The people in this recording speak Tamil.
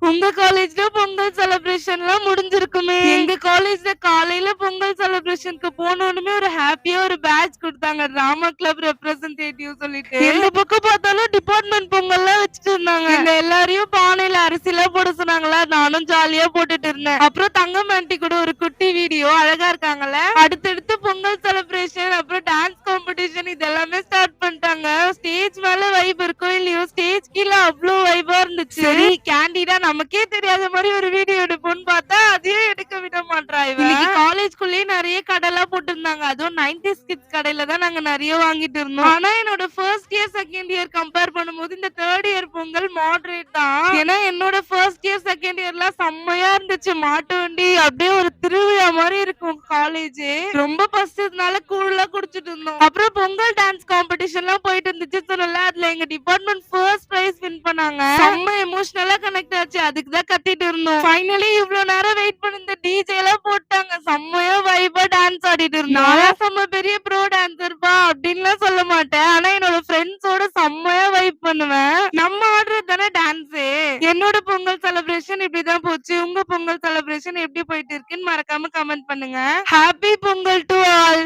உங்க காலேஜ்ல பொங்கல் செலிப்ரேஷன்லாம் முடிஞ்சிருக்குமே. எங்க காலேஜ்ல காலையில பொங்கல் செலிப்ரேஷனுக்கு போனோனமே ஒரு ஹாப்பியா ஒரு பேட்ஜ் குடுத்தாங்க. டிராமா கிளப் ரெப்ரசன்டேட்டிவ் சொல்லிட்டு. எந்த பக்கம் பார்த்தாலும் டிபார்ட்மெண்ட் பொங்கல்லாம் வச்சுட்டு இருந்தாங்க. எங்க எல்லாரையும் பானையில அரிசிலாம் போட சொன்னாங்களா, நானும் ஜாலியா போட்டுட்டு இருந்தேன். அப்புறம் தங்கம் ஆன்ட்டி கூட ஒரு குட்டி வீடியோ அழகா இருக்காங்கல்ல. அடுத்தடுத்து பொங்கல் செலிப்ரேஷன் அப்புறம் டான்ஸ் காம்படிஷன் இதெல்லாமே ஸ்டார்ட் பண்ணிட்டாங்க. ஸ்டேஜ் மேல வைப் இருக்கோ இல்லையோ ஸ்டேஜ் கீழ அவ்ளோ வைபா இருந்துச்சு. சரி கேண்டிடா நமக்கே தெரியாத மாதிரி ஒரு வீடியோ எடுப்போம்னு பார்த்தா அதையும் எடுக்க விட மாட்றா இவ. இன்னைக்கு காலேஜ்குள்ளேயே நிறைய கடைலாம் போட்டிருந்தாங்க. அதுவும் 90s கிட்ஸ் கடையில தான் நாங்க நிறைய வாங்கிட்டு இருந்தோம். ஆனா என்னோட first year second year compare பண்ணும்போது இந்த தேர்ட் இயர் பொங்கல் மாடரேட் தான். ஏன்னா என்னோட ஃபர்ஸ்ட் இயர் செகண்ட் இயர்லாம் செம்மையா இருந்துச்சு. மாட்டு வண்டி அப்படியே ஒரு திருவிழா மாதிரி இருக்கும் காலேஜ். ரொம்ப பசிச்சதுனால கூழ்லாம் குடிச்சிட்டு இருந்தோம். அப்புறம் பொங்கல் டான்ஸ் காம்படிஷன்லாம் போயிட்டு இருந்துச்சு சொன்னல, அதுல எங்க டிபார்ட்மெண்ட் ஃபர்ஸ்ட் பிரைஸ் வின் பண்ணாங்க. செம்ம எமோஷனலா கனெக்ட் ஆச்சு. அதுக்கு தான் கத்திட்டு இருந்தோம். ஃபைனலி இவ்ளோ நேரம் வெயிட் பண்ணி இந்த டிஜே எல்லாம் போட்டாங்க. செம்மையா வைபா டான்ஸ் ஆடிட்டு இருந்தோம். நான் செம்ம பெரிய ப்ரோ டான்சர் பா அப்படின்லாம் சொல்ல மாட்டேன். ஆனா என்னோட ஃப்ரெண்ட்ஸோட செம்மையா வைப் பண்ணுவேன். நம்ம ஆடுறது தானே டான்ஸ். என்னோட பொங்கல் செலிப்ரேஷன் இப்படிதான் போச்சு. உங்க பொங்கல் செலிப்ரேஷன் எப்படி போயிட்டு இருக்குன்னு மறக்காம கமெண்ட் பண்ணுங்க. Happy Pongal to all.